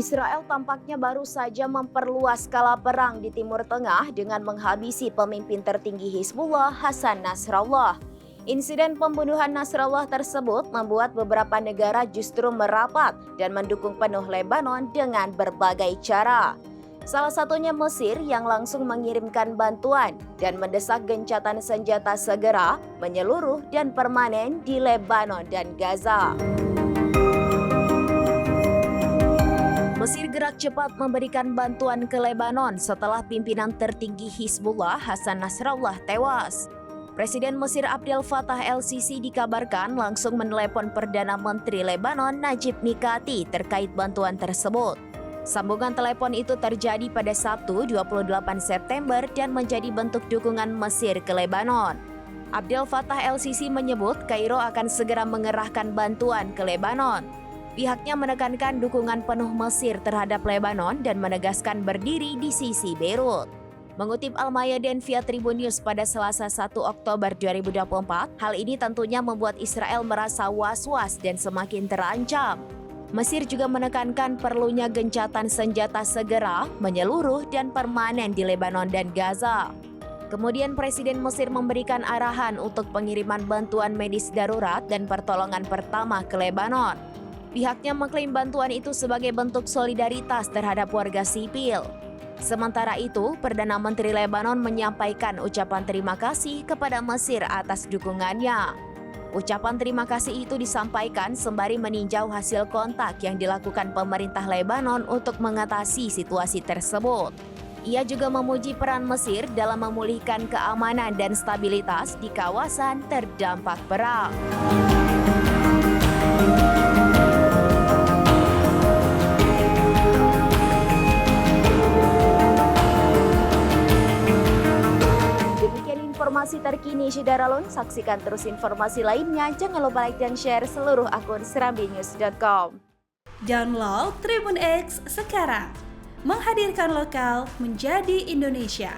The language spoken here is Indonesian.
Israel tampaknya baru saja memperluas skala perang di Timur Tengah dengan menghabisi pemimpin tertinggi Hizbullah, Hasan Nasrallah. Insiden pembunuhan Nasrallah tersebut membuat beberapa negara justru merapat dan mendukung penuh Lebanon dengan berbagai cara. Salah satunya Mesir yang langsung mengirimkan bantuan dan mendesak gencatan senjata segera, menyeluruh dan permanen di Lebanon dan Gaza. Mesir gerak cepat memberikan bantuan ke Lebanon setelah pimpinan tertinggi Hizbullah, Hasan Nasrallah, tewas. Presiden Mesir Abdel Fattah el-Sisi dikabarkan langsung menelepon Perdana Menteri Lebanon Najib Mikati terkait bantuan tersebut. Sambungan telepon itu terjadi pada Sabtu 28 September dan menjadi bentuk dukungan Mesir ke Lebanon. Abdel Fattah el-Sisi menyebut Kairo akan segera mengerahkan bantuan ke Lebanon. Pihaknya menekankan dukungan penuh Mesir terhadap Lebanon dan menegaskan berdiri di sisi Beirut. Mengutip Al-Mayadin via Tribun News pada Selasa 1 Oktober 2024, hal ini tentunya membuat Israel merasa was-was dan semakin terancam. Mesir juga menekankan perlunya gencatan senjata segera, menyeluruh dan permanen di Lebanon dan Gaza. Kemudian Presiden Mesir memberikan arahan untuk pengiriman bantuan medis darurat dan pertolongan pertama ke Lebanon. Pihaknya mengklaim bantuan itu sebagai bentuk solidaritas terhadap warga sipil. Sementara itu, Perdana Menteri Lebanon menyampaikan ucapan terima kasih kepada Mesir atas dukungannya. Ucapan terima kasih itu disampaikan sembari meninjau hasil kontak yang dilakukan pemerintah Lebanon untuk mengatasi situasi tersebut. Ia juga memuji peran Mesir dalam memulihkan keamanan dan stabilitas di kawasan terdampak perang. Informasi terkini Syederalun, saksikan terus informasi lainnya. Jangan lupa like dan share seluruh akun serambinews.com. Download Tribun X sekarang, menghadirkan lokal menjadi Indonesia.